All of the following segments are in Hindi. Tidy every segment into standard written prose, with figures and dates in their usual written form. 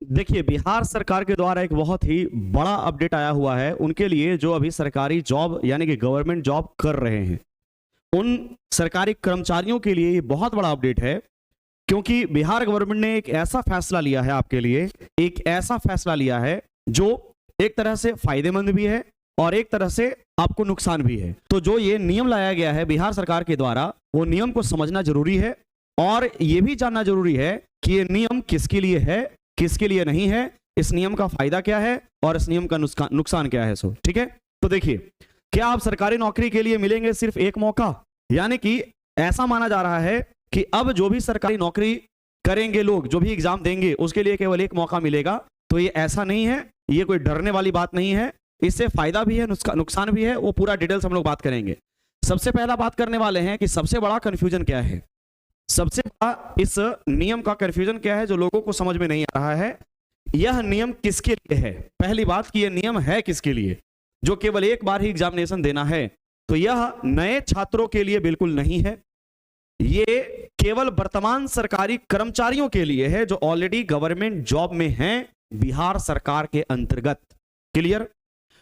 देखिए, बिहार सरकार के द्वारा एक बहुत ही बड़ा अपडेट आया हुआ है उनके लिए जो अभी सरकारी जॉब यानी कि गवर्नमेंट जॉब कर रहे हैं। उन सरकारी कर्मचारियों के लिए ये बहुत बड़ा अपडेट है, क्योंकि बिहार गवर्नमेंट ने एक ऐसा फैसला लिया है आपके लिए, एक ऐसा फैसला लिया है जो एक तरह से फायदेमंद भी है और एक तरह से आपको नुकसान भी है। तो जो ये नियम लाया गया है बिहार सरकार के द्वारा, वो नियम को समझना जरूरी है और ये भी जानना जरूरी है कि ये नियम किसके लिए है, किसके लिए नहीं है, इस नियम का फायदा क्या है और इस नियम का नुकसान क्या है। सो ठीक है, तो देखिए, क्या आप सरकारी नौकरी के लिए मिलेंगे सिर्फ एक मौका, यानी कि ऐसा माना जा रहा है कि अब जो भी सरकारी नौकरी करेंगे लोग, जो भी एग्जाम देंगे, उसके लिए केवल एक मौका मिलेगा। तो ये ऐसा नहीं है, ये कोई डरने वाली बात नहीं है, इससे फायदा भी है, नुकसान भी है, वो पूरा डिटेल्स हम लोग बात करेंगे। सबसे पहला बात करने वाले हैं कि सबसे बड़ा कंफ्यूजन क्या है, सबसे बड़ा इस नियम का कंफ्यूजन क्या है जो लोगों को समझ में नहीं आ रहा है। यह नियम किसके लिए है? पहली बात कि यह नियम है किसके लिए, जो केवल एक बार ही एग्जामिनेशन देना है। तो यह नए छात्रों के लिए बिल्कुल नहीं है, ये केवल वर्तमान सरकारी कर्मचारियों के लिए है जो ऑलरेडी गवर्नमेंट जॉब में हैं बिहार सरकार के अंतर्गत। क्लियर?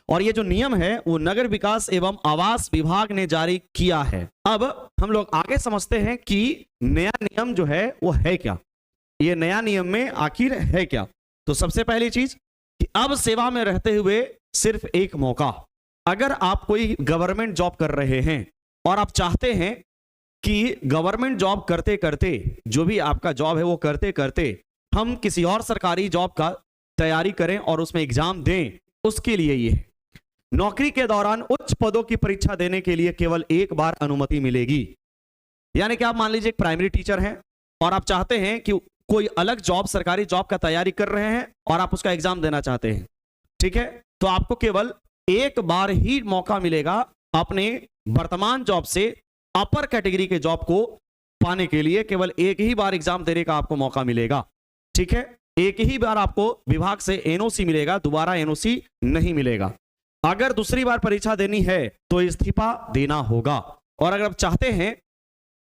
और ये जो नियम है वो नगर विकास एवं आवास विभाग ने जारी किया है। अब हम लोग आगे समझते हैं कि नया नियम जो है वो है क्या, ये नया नियम में आखिर है क्या। तो सबसे पहली चीज कि अब सेवा में रहते हुए सिर्फ एक मौका। अगर आप कोई गवर्नमेंट जॉब कर रहे हैं और आप चाहते हैं कि गवर्नमेंट जॉब करते करते, जो भी आपका जॉब है वो करते करते हम किसी और सरकारी जॉब का तैयारी करें और उसमें एग्जाम दें, उसके लिए ये है। नौकरी के दौरान उच्च पदों की परीक्षा देने के लिए केवल एक बार अनुमति मिलेगी। यानी कि आप मान लीजिए एक प्राइमरी टीचर हैं और आप चाहते हैं कि कोई अलग जॉब, सरकारी जॉब का तैयारी कर रहे हैं और आप उसका एग्जाम देना चाहते हैं, ठीक है, तो आपको केवल एक बार ही मौका मिलेगा अपने वर्तमान जॉब से अपर कैटेगरी के जॉब को पाने के लिए। केवल एक ही बार एग्जाम देने का आपको मौका मिलेगा, ठीक है, एक ही बार आपको विभाग से एनओसी मिलेगा, दोबारा एनओसी नहीं मिलेगा। अगर दूसरी बार परीक्षा देनी है तो इस्तीफा देना होगा। और अगर आप चाहते हैं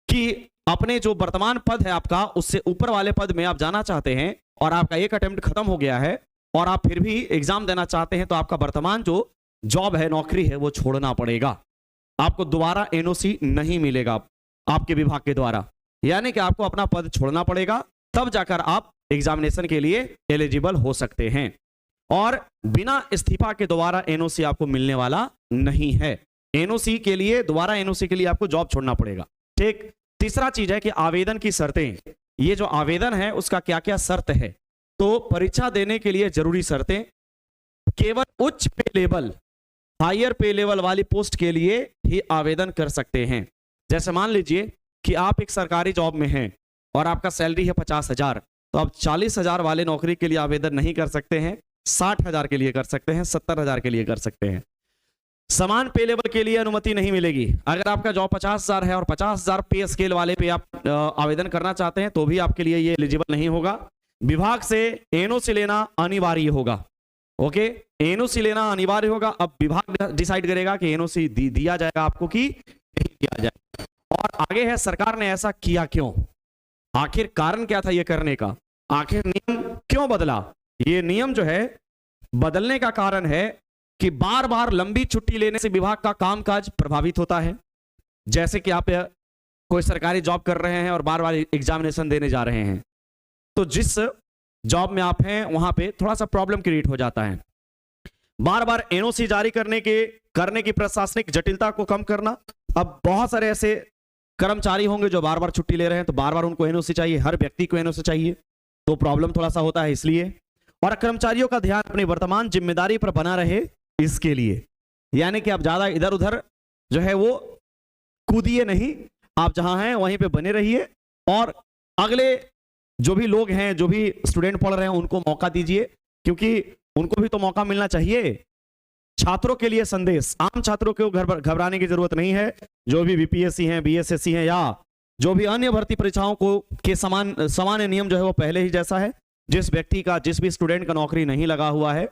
कि अपने जो वर्तमान पद है आपका, उससे ऊपर वाले पद में आप जाना चाहते हैं और आपका एक अटेम्प्ट खत्म हो गया है और आप फिर भी एग्जाम देना चाहते हैं, तो आपका वर्तमान जो जॉब है, नौकरी है, वो छोड़ना पड़ेगा। आपको दोबारा एनओसी नहीं मिलेगा आपके विभाग के द्वारा, यानी कि आपको अपना पद छोड़ना पड़ेगा, तब जाकर आप एग्जामिनेशन के लिए एलिजिबल हो सकते हैं। और बिना इस्तीफा के दोबारा एनओसी आपको मिलने वाला नहीं है। एनओसी के लिए, दोबारा एनओसी के लिए आपको जॉब छोड़ना पड़ेगा। ठीक। तीसरा चीज है कि आवेदन की शर्तें। ये जो आवेदन है उसका क्या क्या शर्त है? तो परीक्षा देने के लिए जरूरी शर्तें, केवल उच्च पे लेवल, हायर पे लेवल वाली पोस्ट के लिए ही आवेदन कर सकते हैं। जैसे मान लीजिए कि आप एक सरकारी जॉब में हैं और आपका सैलरी है 50,000, तो आप 40,000 वाले नौकरी के लिए आवेदन नहीं कर सकते हैं, 60,000 के लिए कर सकते हैं, 70,000 के लिए कर सकते हैं। समान पे लेवल के लिए अनुमति नहीं मिलेगी। अगर आपका जॉब 50,000 है और 50,000 पे स्केल वाले पे आप आवेदन करना चाहते हैं तो भी आपके लिए ये एलिजिबल नहीं होगा। विभाग से एनओसी लेना अनिवार्य होगा। ओके, एनओसी लेना अनिवार्य होगा। अब विभाग डिसाइड करेगा कि एनओसी दिया जाएगा आपको कि नहीं दिया जाएगा। और आगे है, सरकार ने ऐसा किया क्यों, आखिर कारण क्या था ये करने का, आखिर नियम क्यों बदला। ये नियम जो है बदलने का कारण है कि बार बार लंबी छुट्टी लेने से विभाग का कामकाज प्रभावित होता है। जैसे कि आप कोई सरकारी जॉब कर रहे हैं और बार बार एग्जामिनेशन देने जा रहे हैं, तो जिस जॉब में आप हैं वहां पे थोड़ा सा प्रॉब्लम क्रिएट हो जाता है। बार बार एनओसी जारी करने की प्रशासनिक जटिलता को कम करना। अब बहुत सारे ऐसे कर्मचारी होंगे जो बार बार छुट्टी ले रहे हैं, तो बार बार उनको एनओसी चाहिए, हर व्यक्ति को एनओसी चाहिए, तो प्रॉब्लम थोड़ा सा होता है इसलिए। और कर्मचारियों का ध्यान अपनी वर्तमान जिम्मेदारी पर बना रहे, इसके लिए। यानी कि आप ज्यादा इधर उधर जो है वो कूदिए नहीं, आप जहां हैं वहीं पे बने रहिए और अगले जो भी लोग हैं, जो भी स्टूडेंट पढ़ रहे हैं, उनको मौका दीजिए, क्योंकि उनको भी तो मौका मिलना चाहिए। छात्रों के लिए संदेश, आम छात्रों को घबराने की जरूरत नहीं है। जो भी बीपीएससी हैं, बीएसएससी हैं या जो भी अन्य भर्ती परीक्षाओं को के सामान्य नियम जो है वो पहले ही जैसा है। जिस व्यक्ति का, जिस भी स्टूडेंट का नौकरी नहीं लगा हुआ है,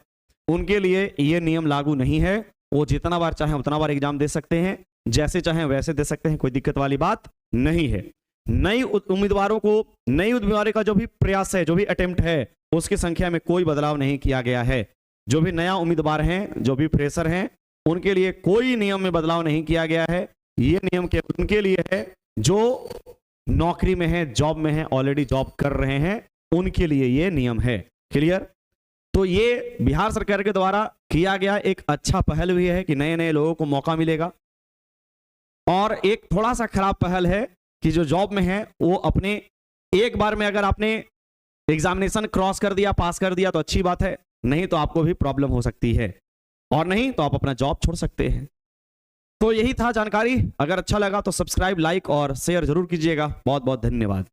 उनके लिए ये नियम लागू नहीं है। वो जितना बार चाहे उतना बार एग्जाम दे सकते हैं, जैसे चाहे वैसे दे सकते हैं, कोई दिक्कत वाली बात नहीं है। नई उम्मीदवारों का जो भी प्रयास है, जो भी अटेम्प्ट है, उसकी संख्या में कोई बदलाव नहीं किया गया है। जो भी नया उम्मीदवार हैं, जो भी फ्रेशर हैं, उनके लिए कोई नियम में बदलाव नहीं किया गया है। ये नियम के उनके लिए है जो नौकरी में है, जॉब में है, ऑलरेडी जॉब कर रहे हैं, उनके लिए ये नियम है। क्लियर? तो ये बिहार सरकार के द्वारा किया गया एक अच्छा पहल भी है कि नए नए लोगों को मौका मिलेगा। और एक थोड़ा सा खराब पहल है कि जो जॉब में है वो अपने एक बार में अगर आपने एग्जामिनेशन क्रॉस कर दिया, पास कर दिया तो अच्छी बात है, नहीं तो आपको भी प्रॉब्लम हो सकती है, और नहीं तो आप अपना जॉब छोड़ सकते हैं। तो यही था जानकारी। अगर अच्छा लगा तो सब्सक्राइब, लाइक और शेयर जरूर कीजिएगा। बहुत बहुत धन्यवाद।